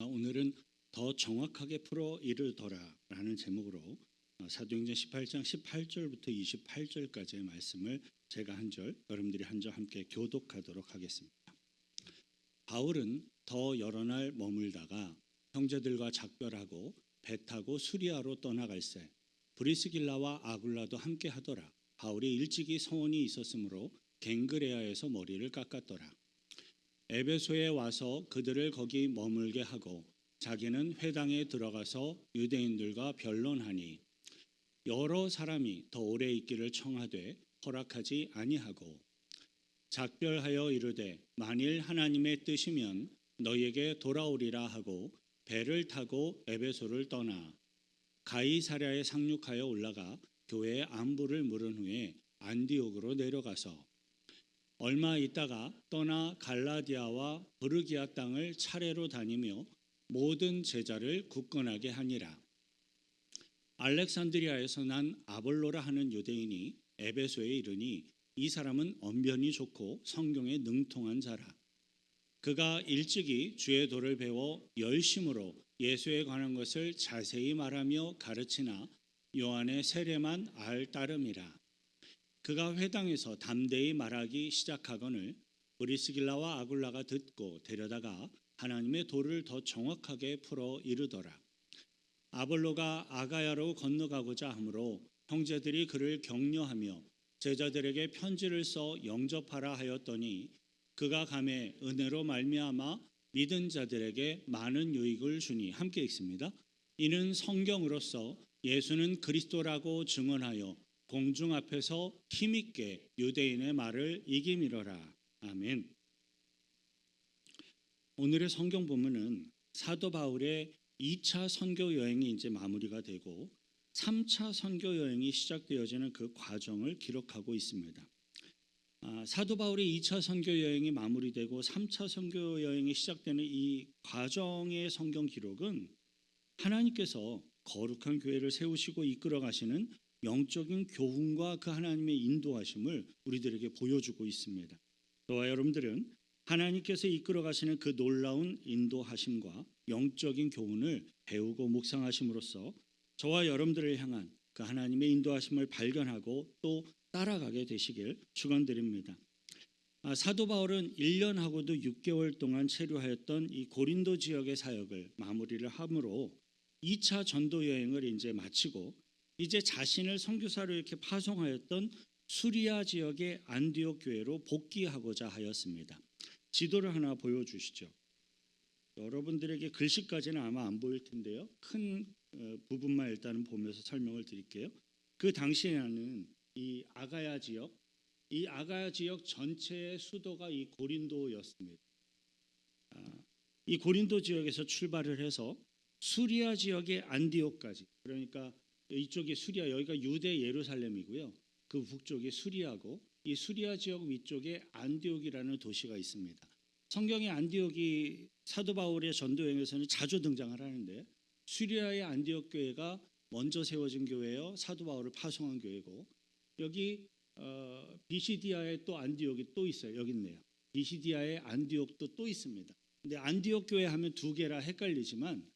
오늘은 더 정확하게 풀어 이르더라라는 제목으로 사도행전 18장 18절부터 28절까지의 말씀을 제가 한 절, 여러분들이 한 절 함께 교독하도록 하겠습니다. 바울은 더 여러 날 머물다가 형제들과 작별하고 배 타고 수리아로 떠나갈새 브리스길라와 아굴라도 함께 하더라. 바울이 일찍이 서원이 있었으므로 갱그레아에서 머리를 깎았더라. 에베소에 와서 그들을 거기 머물게 하고 자기는 회당에 들어가서 유대인들과 변론하니 여러 사람이 더 오래 있기를 청하되 허락하지 아니하고 작별하여 이르되 만일 하나님의 뜻이면 너희에게 돌아오리라 하고 배를 타고 에베소를 떠나 가이사랴에 상륙하여 올라가 교회의 안부를 물은 후에 안디옥으로 내려가서 얼마 있다가 떠나 갈라디아와 브르기아 땅을 차례로 다니며 모든 제자를 굳건하게 하니라. 알렉산드리아에서 난 아볼로라 하는 유대인이 에베소에 이르니 이 사람은 언변이 좋고 성경에 능통한 자라. 그가 일찍이 주의 도를 배워 열심으로 예수에 관한 것을 자세히 말하며 가르치나 요한의 세례만 알 따름이라. 그가 회당에서 담대히 말하기 시작하거늘 브리스길라와 아굴라가 듣고 데려다가 하나님의 도를 더 정확하게 풀어 이르더라. 아볼로가 아가야로 건너가고자 하므로 형제들이 그를 격려하며 제자들에게 편지를 써 영접하라 하였더니 그가 감에 은혜로 말미암아 믿은 자들에게 많은 유익을 주니 함께 읽습니다. 이는 성경으로서 예수는 그리스도라고 증언하여 공중 앞에서 힘있게 유대인의 말을 이기미러라. 아멘. 오늘의 성경 본문은 사도 바울의 2차 선교 여행이 이제 마무리가 되고 3차 선교 여행이 시작되어지는 그 과정을 기록하고 있습니다. 사도 바울의 2차 선교 여행이 마무리되고 3차 선교 여행이 시작되는 이 과정의 성경 기록은 하나님께서 거룩한 교회를 세우시고 이끌어 가시는 영적인 교훈과 그 하나님의 인도하심을 우리들에게 보여주고 있습니다. 저와 여러분들은 하나님께서 이끌어 가시는 그 놀라운 인도하심과 영적인 교훈을 배우고 묵상하심으로써 저와 여러분들을 향한 그 하나님의 인도하심을 발견하고 또 따라가게 되시길 축원드립니다. 사도 바울은 1년하고도 6개월 동안 체류하였던 이 고린도 지역의 사역을 마무리를 함으로 2차 전도 여행을 이제 마치고 이제 자신을 선교사로 이렇게 파송하였던 수리아 지역의 안디옥 교회로 복귀하고자 하였습니다. 지도를 하나 보여주시죠. 여러분들에게 글씨까지는 아마 안 보일 텐데요. 큰 부분만 일단은 보면서 설명을 드릴게요. 그 당시에는 이 아가야 지역 전체의 수도가 이 고린도였습니다. 이 고린도 지역에서 출발을 해서 수리아 지역의 안디옥까지, 그러니까 이쪽이 수리아, 여기가 유대 예루살렘이고요. 그 북쪽이 수리아고 이 수리아 지역 위쪽에 안디옥이라는 도시가 있습니다. 성경의 안디옥이 사도 바울의 전도여행에서는 자주 등장을 하는데 수리아의 안디옥 교회가 먼저 세워진 교회요. 사도 바울을 파송한 교회고 여기 비시디아에 또 안디옥이 또 있어요. 여기 있네요. 비시디아의 안디옥도 또 있습니다. 근데 안디옥 교회 하면 두 개라 헷갈리지만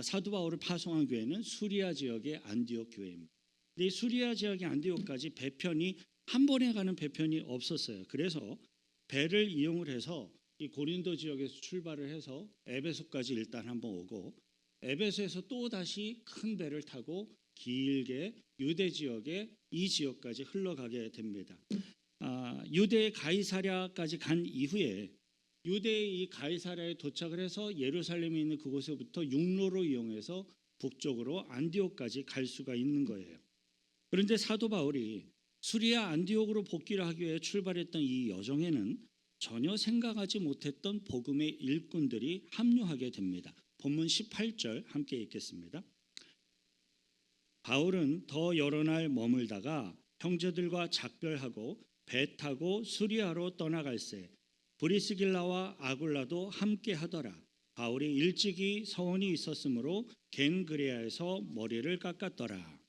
사도 바울을 파송한 교회는 수리아 지역의 안디옥 교회입니다. 근데 이 수리아 지역의 안디옥까지 배편이 한 번에 가는 배편이 없었어요. 그래서 배를 이용을 해서 이 고린도 지역에서 출발을 해서 에베소까지 일단 한번 오고 에베소에서 또 다시 큰 배를 타고 길게 유대 지역의 이 지역까지 흘러가게 됩니다. 유대의 가이사랴까지 간 이후에 유대의 이 가이사랴에 도착을 해서 예루살렘에 있는 그곳에부터 육로로 이용해서 북쪽으로 안디옥까지 갈 수가 있는 거예요. 그런데 사도 바울이 수리아 안디옥으로 복귀를 하기 위해 출발했던 이 여정에는 전혀 생각하지 못했던 복음의 일꾼들이 합류하게 됩니다. 본문 18절 함께 읽겠습니다. 바울은 더 여러 날 머물다가 형제들과 작별하고 배 타고 수리아로 떠나갈새 브리스길라와 아굴라도 함께 하더라. 바울이 일찍이 서원이 있었으므로 갱그레아에서 머리를 깎았더라.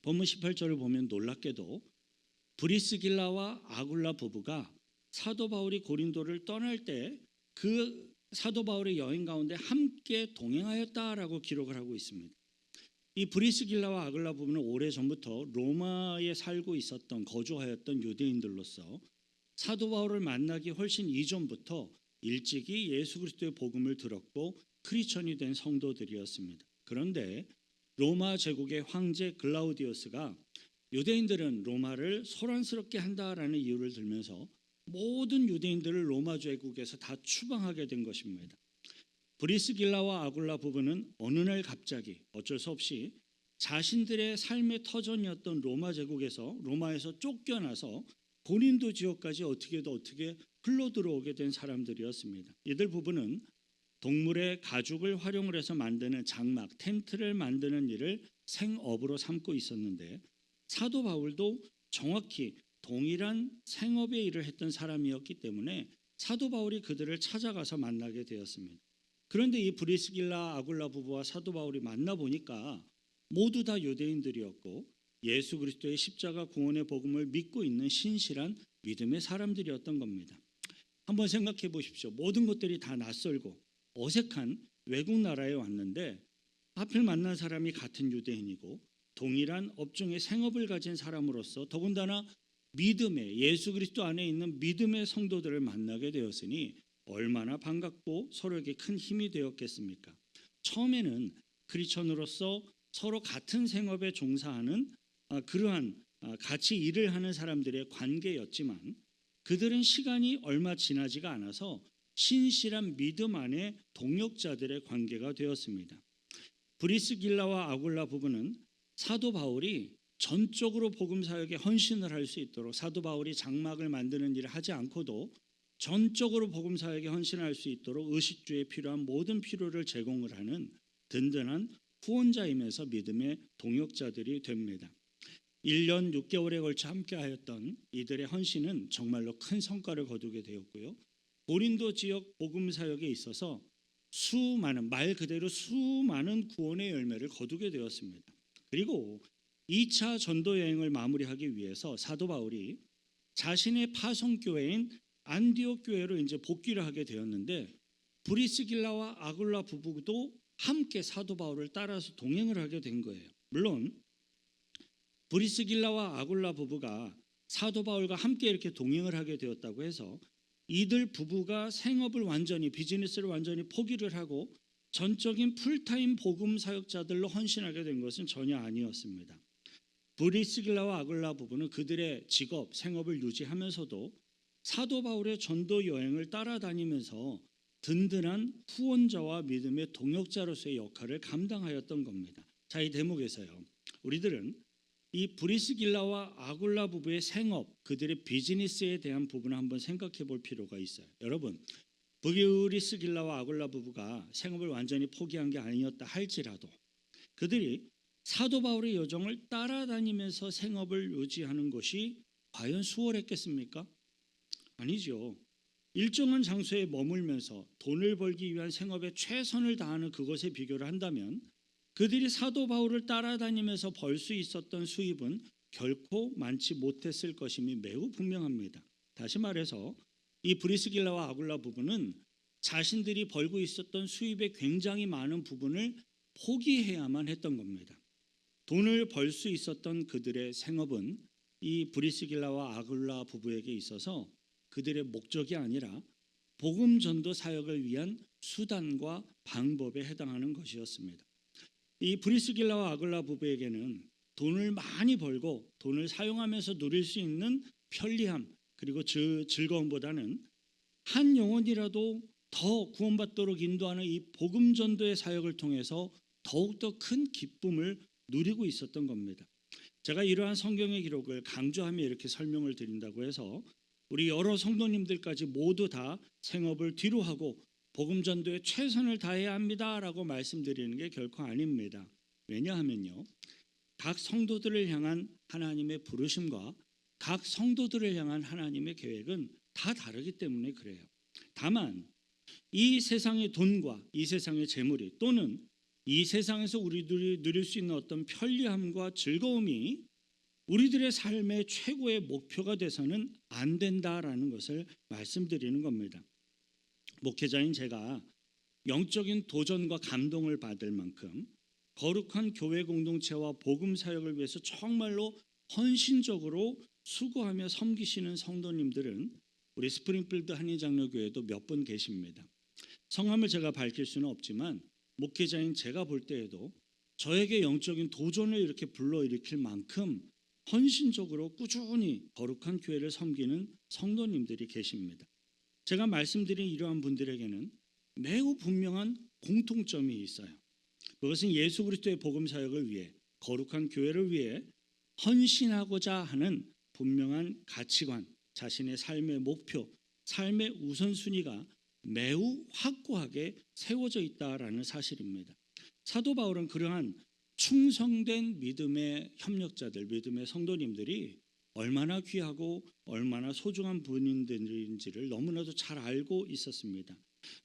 본문 18절을 보면 놀랍게도 브리스길라와 아굴라 부부가 사도 바울이 고린도를 떠날 때 그 사도 바울의 여행 가운데 함께 동행하였다라고 기록을 하고 있습니다. 이 브리스길라와 아글라 부부는 오래전부터 로마에 살고 있었던 거주하였던 유대인들로서 사도 바울을 만나기 훨씬 이전부터 일찍이 예수 그리스도의 복음을 들었고 크리스천이 된 성도들이었습니다. 그런데 로마 제국의 황제 글라우디우스가 유대인들은 로마를 소란스럽게 한다라는 이유를 들면서 모든 유대인들을 로마 제국에서 다 추방하게 된 것입니다. 브리스길라와 아굴라 부부는 어느 날 갑자기 어쩔 수 없이 자신들의 삶의 터전이었던 로마 제국에서 로마에서 쫓겨나서 고린도 지역까지 어떻게 흘러 들어오게 된 사람들이었습니다. 이들 부부는 동물의 가죽을 활용을 해서 만드는 장막, 텐트를 만드는 일을 생업으로 삼고 있었는데 사도 바울도 정확히 동일한 생업의 일을 했던 사람이었기 때문에 사도 바울이 그들을 찾아가서 만나게 되었습니다. 그런데 이 브리스길라 아굴라 부부와 사도 바울이 만나보니까 모두 다 유대인들이었고 예수 그리스도의 십자가 구원의 복음을 믿고 있는 신실한 믿음의 사람들이었던 겁니다. 한번 생각해 보십시오. 모든 것들이 다 낯설고 어색한 외국 나라에 왔는데 하필 만난 사람이 같은 유대인이고 동일한 업종의 생업을 가진 사람으로서 더군다나 믿음의 예수 그리스도 안에 있는 믿음의 성도들을 만나게 되었으니 얼마나 반갑고 서로에게 큰 힘이 되었겠습니까? 처음에는 크리스천으로서 서로 같은 생업에 종사하는 그러한 같이 일을 하는 사람들의 관계였지만 그들은 시간이 얼마 지나지가 않아서 신실한 믿음 안에 동역자들의 관계가 되었습니다. 브리스길라와 아굴라 부부는 사도 바울이 전적으로 복음 사역에 헌신을 할 수 있도록 사도 바울이 장막을 만드는 일을 하지 않고도 전적으로 복음 사역에 헌신할 수 있도록 의식주에 필요한 모든 필요를 제공을 하는 든든한 후원자이면서 믿음의 동역자들이 됩니다. 1년 6개월에 걸쳐 함께하였던 이들의 헌신은 정말로 큰 성과를 거두게 되었고요. 고린도 지역 복음 사역에 있어서 말 그대로 수많은 구원의 열매를 거두게 되었습니다. 그리고 2차 전도 여행을 마무리하기 위해서 사도 바울이 자신의 파송교회인 안디옥 교회로 이제 복귀를 하게 되었는데 브리스길라와 아굴라 부부도 함께 사도 바울을 따라서 동행을 하게 된 거예요. 물론 브리스길라와 아굴라 부부가 사도 바울과 함께 이렇게 동행을 하게 되었다고 해서 이들 부부가 생업을 비즈니스를 완전히 포기를 하고 전적인 풀타임 복음 사역자들로 헌신하게 된 것은 전혀 아니었습니다. 브리스길라와 아굴라 부부는 그들의 직업, 생업을 유지하면서도 사도 바울의 전도 여행을 따라다니면서 든든한 후원자와 믿음의 동역자로서의 역할을 감당하였던 겁니다. 자, 이 대목에서요. 우리들은 이 브리스길라와 아굴라 부부의 생업, 그들의 비즈니스에 대한 부분을 한번 생각해 볼 필요가 있어요. 여러분, 브리스길라와 아굴라 부부가 생업을 완전히 포기한 게 아니었다 할지라도 그들이 사도 바울의 여정을 따라다니면서 생업을 유지하는 것이 과연 수월했겠습니까? 아니죠. 일정한 장소에 머물면서 돈을 벌기 위한 생업에 최선을 다하는 그것에 비교를 한다면 그들이 사도 바울을 따라다니면서 벌 수 있었던 수입은 결코 많지 못했을 것임이 매우 분명합니다. 다시 말해서 이 브리스길라와 아굴라 부부는 자신들이 벌고 있었던 수입의 굉장히 많은 부분을 포기해야만 했던 겁니다. 돈을 벌 수 있었던 그들의 생업은 이 브리스길라와 아굴라 부부에게 있어서 그들의 목적이 아니라 복음 전도 사역을 위한 수단과 방법에 해당하는 것이었습니다. 이 브리스길라와 아굴라 부부에게는 돈을 많이 벌고 돈을 사용하면서 누릴 수 있는 편리함 그리고 즐거움보다는 한 영혼이라도 더 구원받도록 인도하는 이 복음 전도의 사역을 통해서 더욱더 큰 기쁨을 누리고 있었던 겁니다. 제가 이러한 성경의 기록을 강조하며 이렇게 설명을 드린다고 해서 우리 여러 성도님들까지 모두 다 생업을 뒤로 하고 복음 전도에 최선을 다해야 합니다라고 말씀드리는 게 결코 아닙니다. 왜냐하면요. 각 성도들을 향한 하나님의 부르심과 각 성도들을 향한 하나님의 계획은 다 다르기 때문에 그래요. 다만 이 세상의 돈과 이 세상의 재물이 또는 이 세상에서 우리들이 누릴 수 있는 어떤 편리함과 즐거움이 우리들의 삶의 최고의 목표가 돼서는 안 된다라는 것을 말씀드리는 겁니다. 목회자인 제가 영적인 도전과 감동을 받을 만큼 거룩한 교회 공동체와 복음 사역을 위해서 정말로 헌신적으로 수고하며 섬기시는 성도님들은 우리 스프링필드 한인장로교회도 몇 분 계십니다. 성함을 제가 밝힐 수는 없지만 목회자인 제가 볼 때에도 저에게 영적인 도전을 이렇게 불러일으킬 만큼 헌신적으로 꾸준히 거룩한 교회를 섬기는 성도님들이 계십니다. 제가 말씀드린 이러한 분들에게는 매우 분명한 공통점이 있어요. 그것은 예수 그리스도의 복음 사역을 위해 거룩한 교회를 위해 헌신하고자 하는 분명한 가치관, 자신의 삶의 목표, 삶의 우선순위가 매우 확고하게 세워져 있다라는 사실입니다. 사도 바울은 그러한 충성된 믿음의 협력자들, 믿음의 성도님들이 얼마나 귀하고 얼마나 소중한 분인들인지를 너무나도 잘 알고 있었습니다.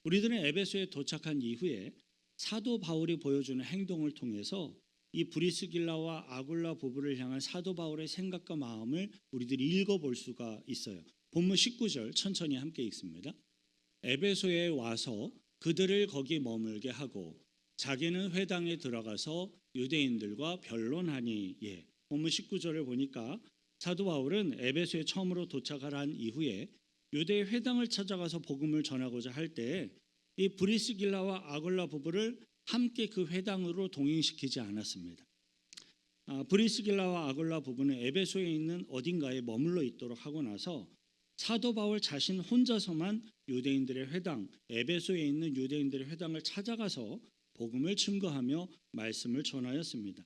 우리들은 에베소에 도착한 이후에 사도 바울이 보여주는 행동을 통해서 이 브리스길라와 아굴라 부부를 향한 사도 바울의 생각과 마음을 우리들이 읽어볼 수가 있어요. 본문 19절 천천히 함께 읽습니다. 에베소에 와서 그들을 거기 머물게 하고 자기는 회당에 들어가서 유대인들과 변론하니. 본문 19절을 보니까 사도 바울은 에베소에 처음으로 도착을 한 이후에 유대 회당을 찾아가서 복음을 전하고자 할 때 이 브리스길라와 아굴라 부부를 함께 그 회당으로 동행시키지 않았습니다. 브리스길라와 아굴라 부부는 에베소에 있는 어딘가에 머물러 있도록 하고 나서 사도 바울 자신 혼자서만 유대인들의 회당, 에베소에 있는 유대인들의 회당을 찾아가서 복음을 증거하며 말씀을 전하였습니다.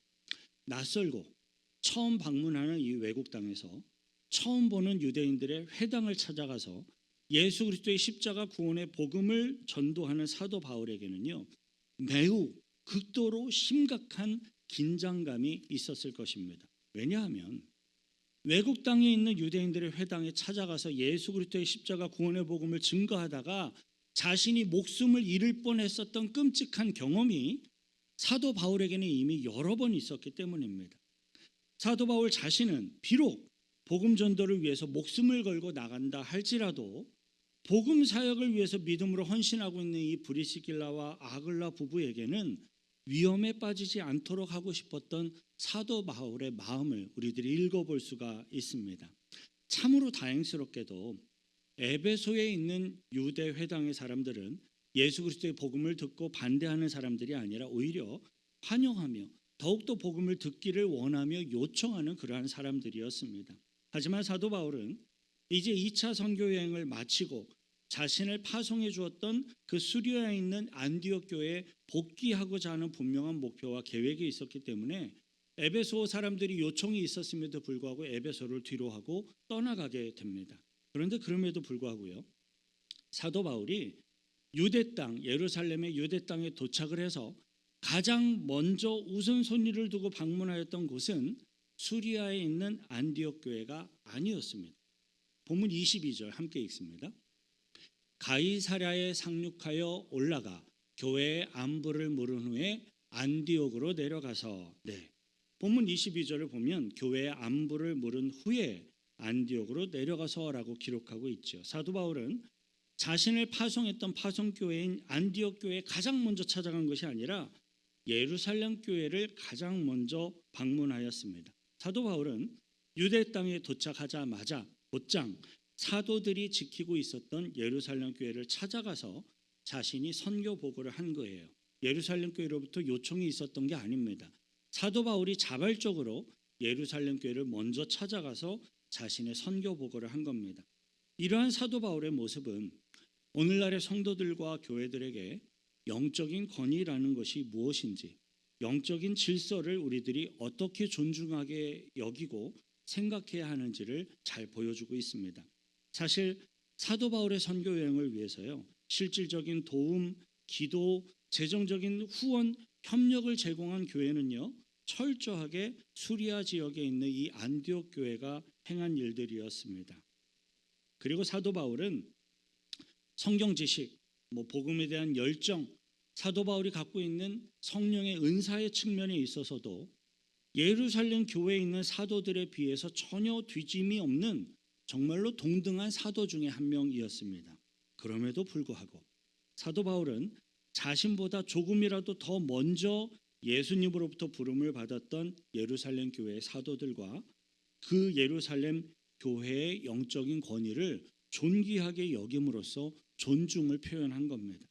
낯설고 처음 방문하는 이 외국 땅에서 처음 보는 유대인들의 회당을 찾아가서 예수 그리스도의 십자가 구원의 복음을 전도하는 사도 바울에게는요, 매우 극도로 심각한 긴장감이 있었을 것입니다. 왜냐하면 외국 땅에 있는 유대인들의 회당에 찾아가서 예수 그리스도의 십자가 구원의 복음을 증거하다가 자신이 목숨을 잃을 뻔했었던 끔찍한 경험이 사도 바울에게는 이미 여러 번 있었기 때문입니다. 사도 바울 자신은 비록 복음 전도를 위해서 목숨을 걸고 나간다 할지라도 복음 사역을 위해서 믿음으로 헌신하고 있는 이 브리스길라와 아글라 부부에게는 위험에 빠지지 않도록 하고 싶었던 사도 바울의 마음을 우리들이 읽어볼 수가 있습니다. 참으로 다행스럽게도 에베소에 있는 유대 회당의 사람들은 예수 그리스도의 복음을 듣고 반대하는 사람들이 아니라 오히려 환영하며 더욱더 복음을 듣기를 원하며 요청하는 그러한 사람들이었습니다. 하지만 사도 바울은 이제 2차 선교 여행을 마치고 자신을 파송해 주었던 그 수리아에 있는 안디옥 교회에 복귀하고자 하는 분명한 목표와 계획이 있었기 때문에 에베소 사람들이 요청이 있었음에도 불구하고 에베소를 뒤로하고 떠나가게 됩니다. 그런데 그럼에도 불구하고요, 사도 바울이 유대 땅, 예루살렘의 유대 땅에 도착을 해서 가장 먼저 우선순위를 두고 방문하였던 곳은 수리아에 있는 안디옥 교회가 아니었습니다. 본문 22절 함께 읽습니다. 가이사랴에 상륙하여 올라가 교회의 안부를 물은 후에 안디옥으로 내려가서. 본문 22절을 보면 교회의 안부를 물은 후에 안디옥으로 내려가서라고 기록하고 있죠. 사도 바울은 자신을 파송했던 파송교회인 안디옥 교회에 가장 먼저 찾아간 것이 아니라 예루살렘 교회를 가장 먼저 방문하였습니다. 사도 바울은 유대 땅에 도착하자마자 곧장 사도들이 지키고 있었던 예루살렘 교회를 찾아가서 자신이 선교 보고를 한 거예요. 예루살렘 교회로부터 요청이 있었던 게 아닙니다. 사도 바울이 자발적으로 예루살렘 교회를 먼저 찾아가서 자신의 선교 보고를 한 겁니다. 이러한 사도 바울의 모습은 오늘날의 성도들과 교회들에게 영적인 권위라는 것이 무엇인지, 영적인 질서를 우리들이 어떻게 존중하게 여기고 생각해야 하는지를 잘 보여주고 있습니다. 사실 사도 바울의 선교 여행을 위해서요, 실질적인 도움, 기도, 재정적인 후원, 협력을 제공한 교회는요, 철저하게 수리아 지역에 있는 이 안디옥 교회가 행한 일들이었습니다. 그리고 사도 바울은 성경 지식, 복음에 대한 열정, 사도 바울이 갖고 있는 성령의 은사의 측면에 있어서도 예루살렘 교회에 있는 사도들에 비해서 전혀 뒤짐이 없는 정말로 동등한 사도 중에 한 명이었습니다. 그럼에도 불구하고 사도 바울은 자신보다 조금이라도 더 먼저 예수님으로부터 부름을 받았던 예루살렘 교회의 사도들과 그 예루살렘 교회의 영적인 권위를 존귀하게 여김으로써 존중을 표현한 겁니다.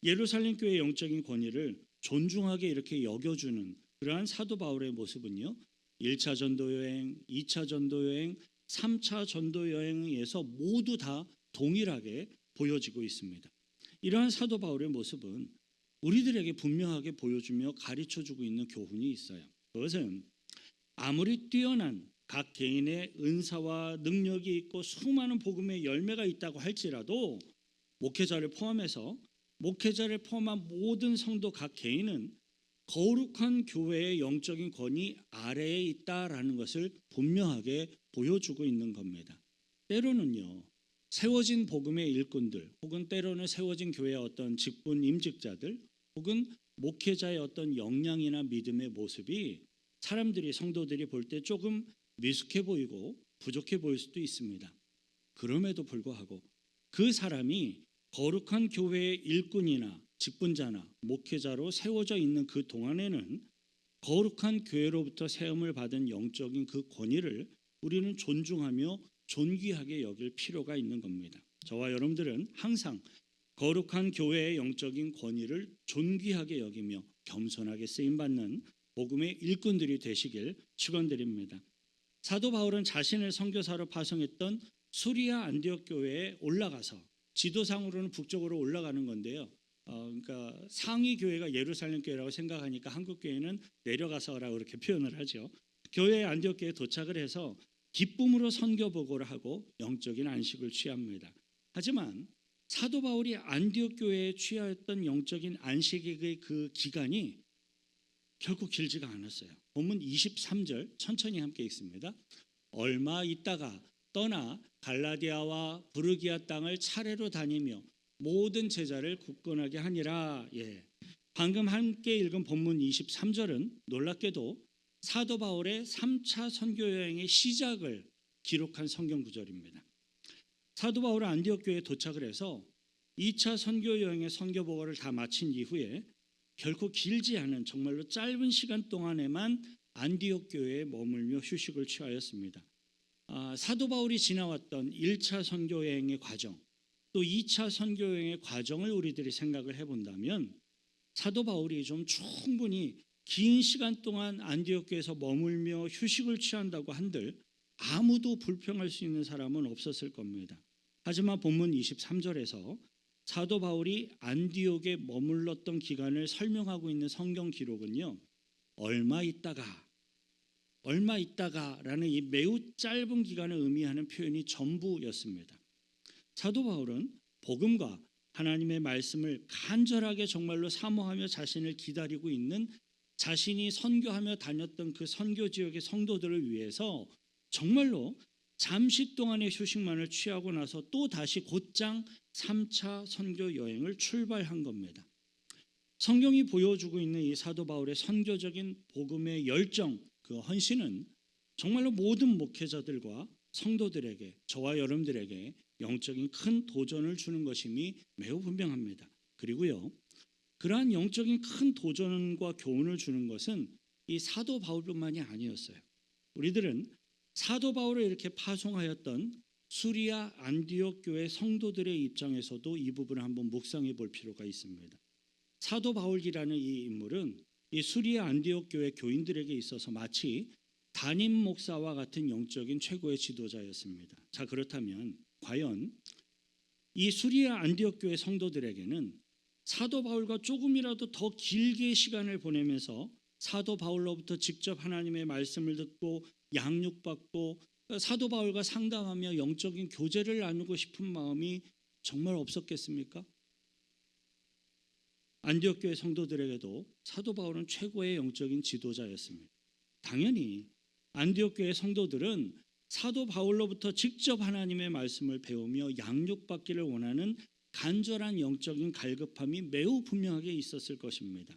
예루살렘 교회의 영적인 권위를 존중하게 이렇게 여겨주는 그러한 사도 바울의 모습은요, 1차 전도 여행, 2차 전도 여행, 3차 전도 여행에서 모두 다 동일하게 보여지고 있습니다. 이러한 사도 바울의 모습은 우리들에게 분명하게 보여주며 가르쳐주고 있는 교훈이 있어요. 그것은 아무리 뛰어난 각 개인의 은사와 능력이 있고 수많은 복음의 열매가 있다고 할지라도 목회자를 포함한 모든 성도 각 개인은 거룩한 교회의 영적인 권위 아래에 있다라는 것을 분명하게 보여주고 있는 겁니다. 때로는요, 세워진 복음의 일꾼들 혹은 때로는 세워진 교회의 어떤 직분 임직자들 혹은 목회자의 어떤 역량이나 믿음의 모습이 사람들이 성도들이 볼 때 조금 미숙해 보이고 부족해 보일 수도 있습니다. 그럼에도 불구하고 그 사람이 거룩한 교회의 일꾼이나 직분자나 목회자로 세워져 있는 그 동안에는 거룩한 교회로부터 세움을 받은 영적인 그 권위를 우리는 존중하며 존귀하게 여길 필요가 있는 겁니다. 저와 여러분들은 항상 거룩한 교회의 영적인 권위를 존귀하게 여기며 겸손하게 쓰임받는 복음의 일꾼들이 되시길 축원드립니다. 사도 바울은 자신을 선교사로 파송했던 수리아 안디옥 교회에 올라가서 지도상으로는 북쪽으로 올라가는 건데요. 그러니까 상위 교회가 예루살렘 교회라고 생각하니까 한국 교회는 내려가서라고 그렇게 표현을 하죠. 교회 안디옥 교회에 도착을 해서 기쁨으로 선교 보고를 하고 영적인 안식을 취합니다. 하지만 사도 바울이 안디옥 교회에 취하였던 영적인 안식의 그 기간이 결코 길지가 않았어요. 본문 23절 천천히 함께 읽습니다. 얼마 있다가 떠나 갈라디아와 부르기아 땅을 차례로 다니며 모든 제자를 굳건하게 하니라. 방금 함께 읽은 본문 23절은 놀랍게도 사도 바울의 3차 선교 여행의 시작을 기록한 성경 구절입니다. 사도 바울은 안디옥 교회에 도착을 해서 2차 선교 여행의 선교 보고를 다 마친 이후에 결코 길지 않은 정말로 짧은 시간 동안에만 안디옥 교회에 머물며 휴식을 취하였습니다. 사도 바울이 지나왔던 1차 선교 여행의 과정, 또 2차 선교 여행의 과정을 우리들이 생각을 해본다면 사도 바울이 좀 충분히 긴 시간 동안 안디옥 교회에서 머물며 휴식을 취한다고 한들 아무도 불평할 수 있는 사람은 없었을 겁니다. 하지만 본문 23절에서 사도 바울이 안디옥에 머물렀던 기간을 설명하고 있는 성경 기록은요, 얼마 있다가라는 이 매우 짧은 기간을 의미하는 표현이 전부였습니다. 사도 바울은 복음과 하나님의 말씀을 간절하게 정말로 사모하며 자신을 기다리고 있는 자신이 선교하며 다녔던 그 선교 지역의 성도들을 위해서 정말로 잠시 동안의 휴식만을 취하고 나서 또 다시 곧장 3차 선교 여행을 출발한 겁니다. 성경이 보여주고 있는 이 사도 바울의 선교적인 복음의 열정, 그 헌신은 정말로 모든 목회자들과 성도들에게, 저와 여러분들에게 영적인 큰 도전을 주는 것임이 매우 분명합니다. 그리고요, 그러한 영적인 큰 도전과 교훈을 주는 것은 이 사도 바울뿐만이 아니었어요. 우리들은 사도 바울을 이렇게 파송하였던 수리아 안디옥 교회 성도들의 입장에서도 이 부분을 한번 묵상해 볼 필요가 있습니다. 사도 바울이라는 이 인물은 이 수리아 안디옥 교회 교인들에게 있어서 마치 담임 목사와 같은 영적인 최고의 지도자였습니다. 자, 그렇다면 과연 이 수리아 안디옥 교회 성도들에게는 사도 바울과 조금이라도 더 길게 시간을 보내면서 사도 바울로부터 직접 하나님의 말씀을 듣고 양육받고 사도 바울과 상담하며 영적인 교제를 나누고 싶은 마음이 정말 없었겠습니까? 안디옥 교회 성도들에게도 사도 바울은 최고의 영적인 지도자였습니다. 당연히 안디옥 교회 성도들은 사도 바울로부터 직접 하나님의 말씀을 배우며 양육받기를 원하는 간절한 영적인 갈급함이 매우 분명하게 있었을 것입니다.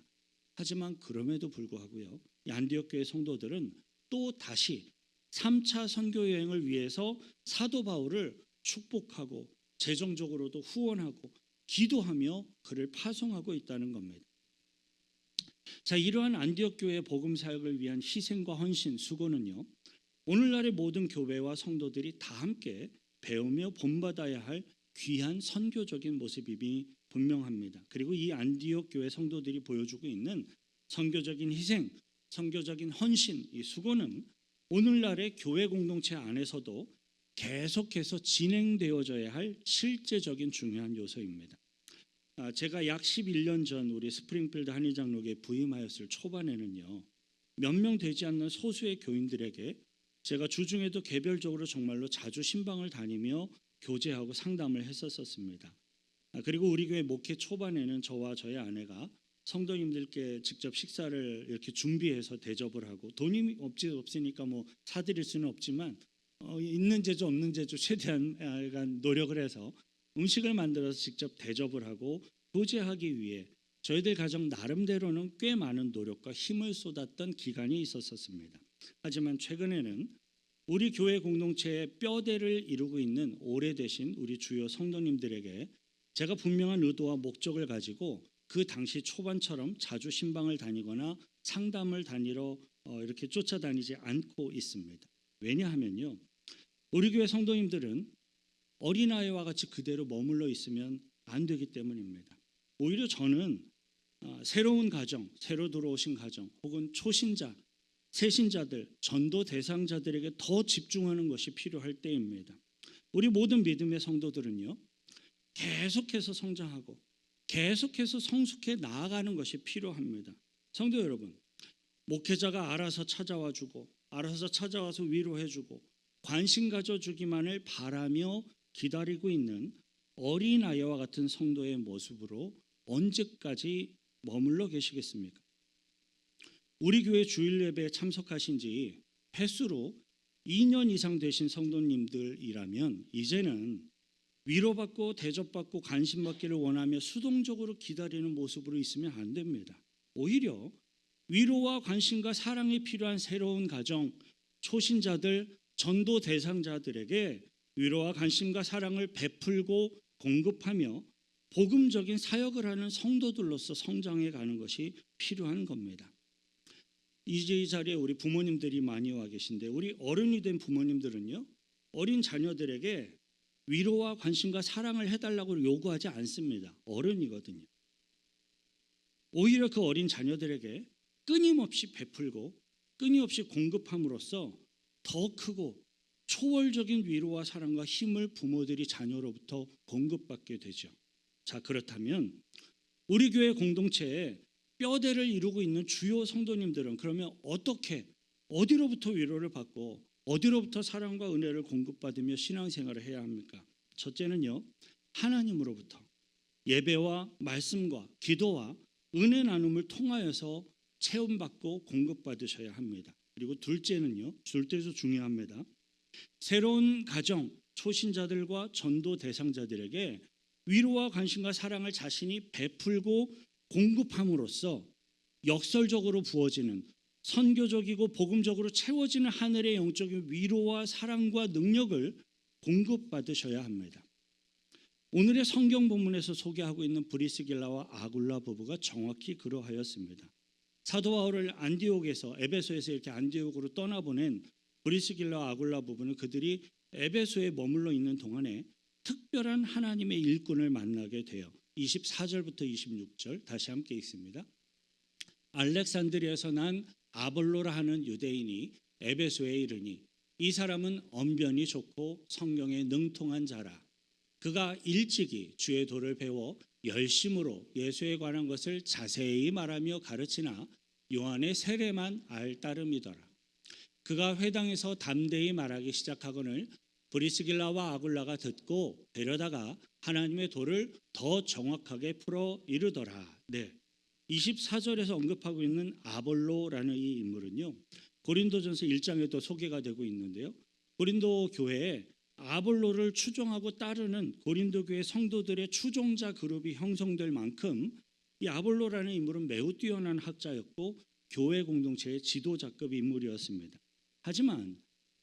하지만 그럼에도 불구하고요, 안디옥 교회 성도들은 또 다시 3차 선교 여행을 위해서 사도 바울을 축복하고 재정적으로도 후원하고 기도하며 그를 파송하고 있다는 겁니다. 자, 이러한 안디옥 교회의 복음 사역을 위한 희생과 헌신, 수고는요, 오늘날의 모든 교회와 성도들이 다 함께 배우며 본받아야 할 귀한 선교적인 모습임이 분명합니다. 그리고 이 안디옥 교회 성도들이 보여주고 있는 선교적인 희생, 선교적인 헌신, 이 수고는 오늘날의 교회 공동체 안에서도 계속해서 진행되어져야 할 실제적인 중요한 요소입니다. 제가 약 11년 전 우리 스프링필드 한의장로교에 부임하였을 초반에는요, 몇 명 되지 않는 소수의 교인들에게 제가 주중에도 개별적으로 정말로 자주 신방을 다니며 교제하고 상담을 했었습니다. 그리고 우리 교회 목회 초반에는 저와 저희 아내가 성도님들께 직접 식사를 이렇게 준비해서 대접을 하고, 돈이 없으니까 뭐 사드릴 수는 없지만 있는 재주 없는 재주 최대한 노력을 해서 음식을 만들어서 직접 대접을 하고 교제하기 위해 저희들 가정 나름대로는 꽤 많은 노력과 힘을 쏟았던 기간이 있었습니다. 하지만 최근에는 우리 교회 공동체의 뼈대를 이루고 있는 오래되신 우리 주요 성도님들에게 제가 분명한 의도와 목적을 가지고 그 당시 초반처럼 자주 신방을 다니거나 상담을 다니러 이렇게 쫓아다니지 않고 있습니다. 왜냐하면요, 우리 교회 성도님들은 어린아이와 같이 그대로 머물러 있으면 안 되기 때문입니다. 오히려 저는 새로운 가정, 새로 들어오신 가정, 혹은 초신자, 새신자들, 전도 대상자들에게 더 집중하는 것이 필요할 때입니다. 우리 모든 믿음의 성도들은요, 계속해서 성장하고 계속해서 성숙해 나아가는 것이 필요합니다. 성도 여러분, 목회자가 알아서 찾아와 주고 알아서 찾아와서 위로해 주고 관심 가져주기만을 바라며 기다리고 있는 어린아이와 같은 성도의 모습으로 언제까지 머물러 계시겠습니까? 우리 교회 주일 예배에 참석하신 지 횟수로 2년 이상 되신 성도님들이라면 이제는 위로받고 대접받고 관심받기를 원하며 수동적으로 기다리는 모습으로 있으면 안 됩니다. 오히려 위로와 관심과 사랑이 필요한 새로운 가정, 초신자들, 전도 대상자들에게 위로와 관심과 사랑을 베풀고 공급하며 복음적인 사역을 하는 성도들로서 성장해 가는 것이 필요한 겁니다. 이 자리에 우리 부모님들이 많이 와 계신데, 우리 어른이 된 부모님들은요, 어린 자녀들에게 위로와 관심과 사랑을 해달라고 요구하지 않습니다. 어른이거든요. 오히려 그 어린 자녀들에게 끊임없이 베풀고 끊임없이 공급함으로써 더 크고 초월적인 위로와 사랑과 힘을 부모들이 자녀로부터 공급받게 되죠. 자, 그렇다면 우리 교회 공동체에 뼈대를 이루고 있는 주요 성도님들은 그러면 어떻게, 어디로부터 위로를 받고 어디로부터 사랑과 은혜를 공급받으며 신앙생활을 해야 합니까? 첫째는요, 하나님으로부터 예배와 말씀과 기도와 은혜 나눔을 통하여서 체험받고 공급받으셔야 합니다. 그리고 둘째는요, 둘째도 중요합니다. 새로운 가정, 초신자들과 전도 대상자들에게 위로와 관심과 사랑을 자신이 베풀고 공급함으로써 역설적으로 부어지는 선교적이고 복음적으로 채워지는 하늘의 영적인 위로와 사랑과 능력을 공급받으셔야 합니다. 오늘의 성경 본문에서 소개하고 있는 브리스길라와 아굴라 부부가 정확히 그러하였습니다. 사도 바울을 안디옥에서, 에베소에서 이렇게 안디옥으로 떠나보낸 브리스길라와 아굴라 부부는 그들이 에베소에 머물러 있는 동안에 특별한 하나님의 일꾼을 만나게 돼요. 24절부터 26절 다시 함께 읽습니다. 알렉산드리아에서 난 아볼로라 하는 유대인이 에베소에 이르니 이 사람은 언변이 좋고 성경에 능통한 자라. 그가 일찍이 주의 도를 배워 열심으로 예수에 관한 것을 자세히 말하며 가르치나 요한의 세례만 알 따름이더라. 그가 회당에서 담대히 말하기 시작하거늘 브리스길라와 아굴라가 듣고 데려다가 하나님의 도를 더 정확하게 풀어 이르더라. 네, 24절에서 언급하고 있는 아볼로라는 이 인물은요, 고린도전서 1장에도 소개가 되고 있는데요, 고린도 교회에 아볼로를 추종하고 따르는 고린도 교회 성도들의 추종자 그룹이 형성될 만큼 이 아볼로라는 인물은 매우 뛰어난 학자였고 교회 공동체의 지도자급 인물이었습니다. 하지만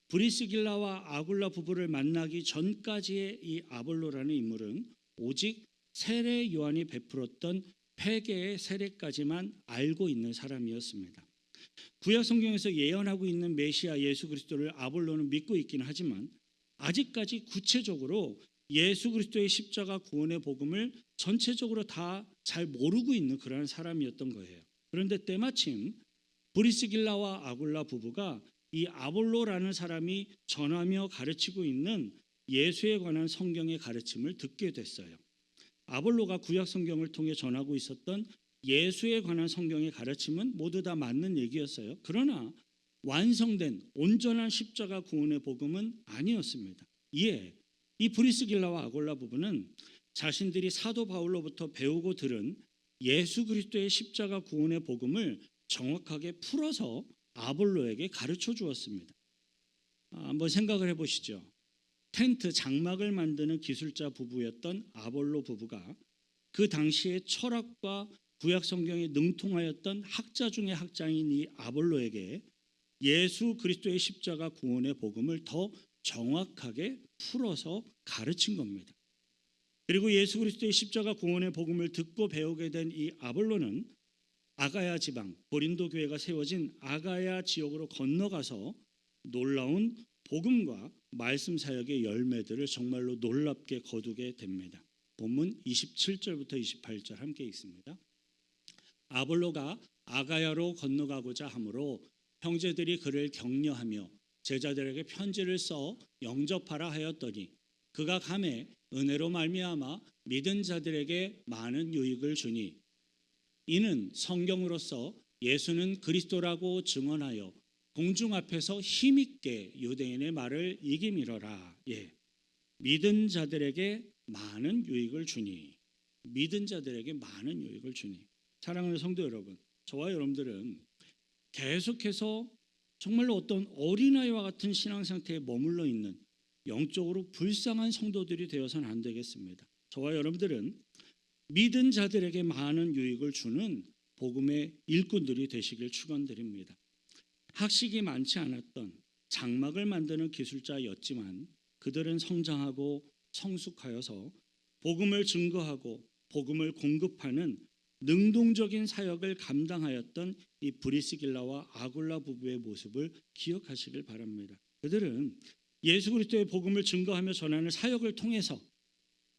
브리스길라와 아굴라 부부를 만나기 전까지의 이 아볼로라는 인물은 오직 세례 요한이 베풀었던 폐계의 세례까지만 알고 있는 사람이었습니다. 구약 성경에서 예언하고 있는 메시아 예수 그리스도를 아볼로는 믿고 있긴 하지만 아직까지 구체적으로 예수 그리스도의 십자가 구원의 복음을 전체적으로 다 잘 모르고 있는 그런 사람이었던 거예요. 그런데 때마침 브리스길라와 아굴라 부부가 이 아볼로라는 사람이 전하며 가르치고 있는 예수에 관한 성경의 가르침을 듣게 됐어요. 아볼로가 구약 성경을 통해 전하고 있었던 예수에 관한 성경의 가르침은 모두 다 맞는 얘기였어요. 그러나 완성된 온전한 십자가 구원의 복음은 아니었습니다. 이에 이 브리스길라와 아굴라 부부는 자신들이 사도 바울로부터 배우고 들은 예수 그리스도의 십자가 구원의 복음을 정확하게 풀어서 아볼로에게 가르쳐 주었습니다. 한번 생각을 해보시죠. 텐트 장막을 만드는 기술자 부부였던 아볼로 부부가 그 당시의 철학과 구약 성경에 능통하였던 학자 중의 학자인 이 아볼로에게 예수 그리스도의 십자가 구원의 복음을 더 정확하게 풀어서 가르친 겁니다. 그리고 예수 그리스도의 십자가 구원의 복음을 듣고 배우게 된 이 아볼로는 아가야 지방 고린도 교회가 세워진 아가야 지역으로 건너가서 놀라운 복음과 말씀 사역의 열매들을 정말로 놀랍게 거두게 됩니다. 본문 27절부터 28절 함께 읽습니다. 아볼로가 아가야로 건너가고자 하므로 형제들이 그를 격려하며 제자들에게 편지를 써 영접하라 하였더니 그가 가매 은혜로 말미암아 믿은 자들에게 많은 유익을 주니 이는 성경으로서 예수는 그리스도라고 증언하여 공중 앞에서 힘있게 유대인의 말을 이기미러라. 믿은 자들에게 많은 유익을 주니 믿은 자들에게 많은 유익을 주니. 사랑하는 성도 여러분, 저와 여러분들은 계속해서 정말로 어떤 어린아이와 같은 신앙 상태에 머물러 있는 영적으로 불쌍한 성도들이 되어서는 안 되겠습니다. 저와 여러분들은 믿은 자들에게 많은 유익을 주는 복음의 일꾼들이 되시길 축원드립니다. 학식이 많지 않았던 장막을 만드는 기술자였지만 그들은 성장하고 성숙하여서 복음을 증거하고 복음을 공급하는 능동적인 사역을 감당하였던 이 브리스길라와 아굴라 부부의 모습을 기억하시길 바랍니다. 그들은 예수 그리스도의 복음을 증거하며 전하는 사역을 통해서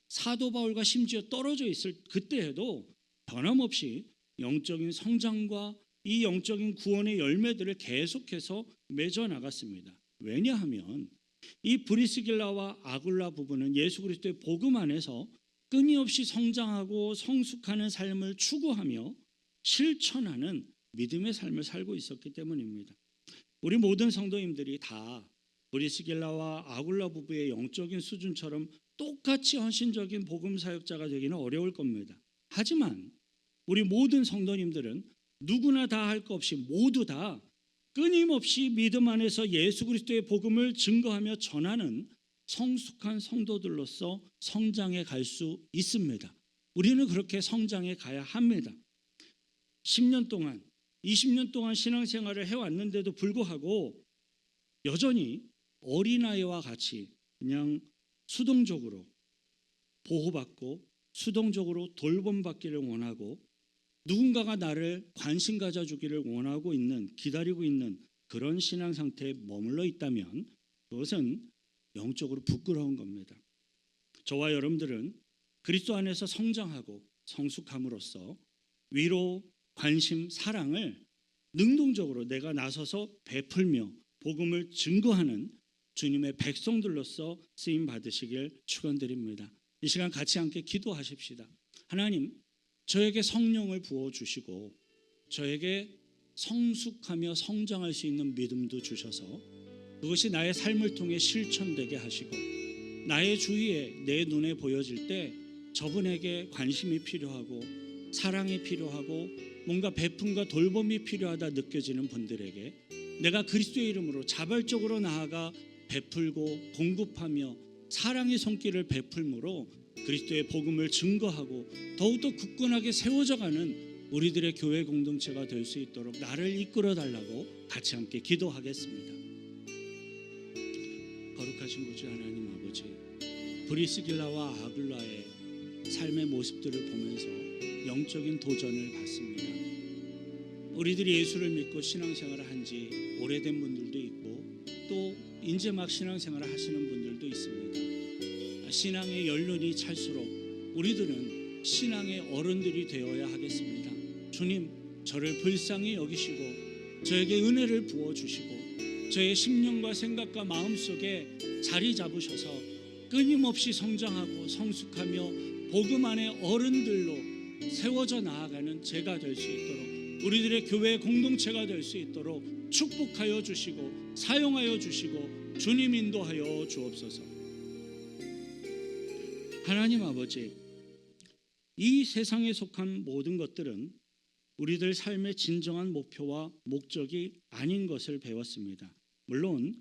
사도 바울과 심지어 떨어져 있을 그때에도 변함없이 영적인 성장과 이 영적인 구원의 열매들을 계속해서 맺어 나갔습니다. 왜냐하면 이 브리스길라와 아굴라 부부는 예수 그리스도의 복음 안에서 끊임없이 성장하고 성숙하는 삶을 추구하며 실천하는 믿음의 삶을 살고 있었기 때문입니다. 우리 모든 성도님들이 다 브리스길라와 아굴라 부부의 영적인 수준처럼 똑같이 헌신적인 복음 사역자가 되기는 어려울 겁니다. 하지만 우리 모든 성도님들은 누구나 다 할 것 없이 모두 다 끊임없이 믿음 안에서 예수 그리스도의 복음을 증거하며 전하는 성숙한 성도들로서 성장해 갈 수 있습니다. 우리는 그렇게 성장해 가야 합니다. 10년 동안 20년 동안 신앙생활을 해왔는데도 불구하고 여전히 어린아이와 같이 그냥 수동적으로 보호받고 수동적으로 돌봄받기를 원하고 누군가가 나를 관심 가져주기를 원하고 있는, 기다리고 있는 그런 신앙 상태에 머물러 있다면 그것은 영적으로 부끄러운 겁니다. 저와 여러분들은 그리스도 안에서 성장하고 성숙함으로써 위로, 관심, 사랑을 능동적으로 내가 나서서 베풀며 복음을 증거하는 주님의 백성들로서 쓰임 받으시길 축원드립니다. 이 시간 같이 함께 기도하십시다. 하나님, 저에게 성령을 부어주시고 저에게 성숙하며 성장할 수 있는 믿음도 주셔서 그것이 나의 삶을 통해 실천되게 하시고 나의 주위에 내 눈에 보여질 때 저분에게 관심이 필요하고 사랑이 필요하고 뭔가 베품과 돌봄이 필요하다 느껴지는 분들에게 내가 그리스도의 이름으로 자발적으로 나아가 베풀고 공급하며 사랑의 손길을 베풀므로 그리스도의 복음을 증거하고 더욱더 굳건하게 세워져가는 우리들의 교회 공동체가 될 수 있도록 나를 이끌어 달라고 같이 함께 기도하겠습니다. 거룩하신 구주 하나님 아버지, 브리스길라와 아굴라의 삶의 모습들을 보면서 영적인 도전을 받습니다. 우리들이 예수를 믿고 신앙생활을 한 지 오래된 분들도 있고 또 이제 막 신앙생활을 하시는 분들도 있습니다. 신앙의 연륜이 찰수록 우리들은 신앙의 어른들이 되어야 하겠습니다. 주님, 저를 불쌍히 여기시고 저에게 은혜를 부어주시고 저의 심령과 생각과 마음속에 자리 잡으셔서 끊임없이 성장하고 성숙하며 복음 안의 어른들로 세워져 나아가는 제가 될 수 있도록, 우리들의 교회 공동체가 될 수 있도록 축복하여 주시고 사용하여 주시고 주님 인도하여 주옵소서. 하나님 아버지, 이 세상에 속한 모든 것들은 우리들 삶의 진정한 목표와 목적이 아닌 것을 배웠습니다. 물론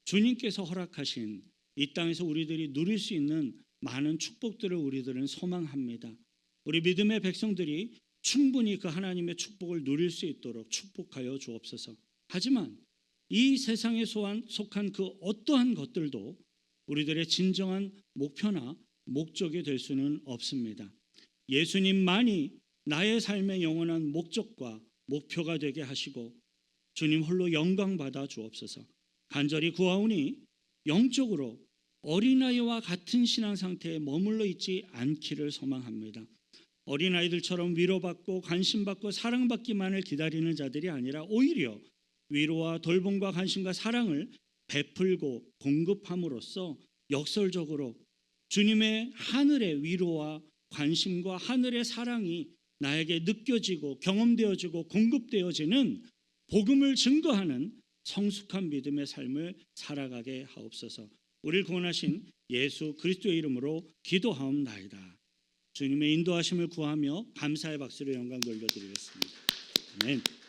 주님께서 허락하신 이 땅에서 우리들이 누릴 수 있는 많은 축복들을 우리들은 소망합니다. 우리 믿음의 백성들이 충분히 그 하나님의 축복을 누릴 수 있도록 축복하여 주옵소서. 하지만 이 세상에 속한 그 어떠한 것들도 우리들의 진정한 목표나 목적이 될 수는 없습니다. 예수님만이 나의 삶의 영원한 목적과 목표가 되게 하시고 주님 홀로 영광 받아 주옵소서. 간절히 구하오니 영적으로 어린아이와 같은 신앙 상태에 머물러 있지 않기를 소망합니다. 어린아이들처럼 위로받고 관심받고 사랑받기만을 기다리는 자들이 아니라 오히려 위로와 돌봄과 관심과 사랑을 베풀고 공급함으로써 역설적으로 주님의 하늘의 위로와 관심과 하늘의 사랑이 나에게 느껴지고 경험되어지고 공급되어지는 복음을 증거하는 성숙한 믿음의 삶을 살아가게 하옵소서. 우리를 구원하신 예수 그리스도의 이름으로 기도하옵나이다. 주님의 인도하심을 구하며 감사의 박수로 영광 돌려드리겠습니다. 아멘.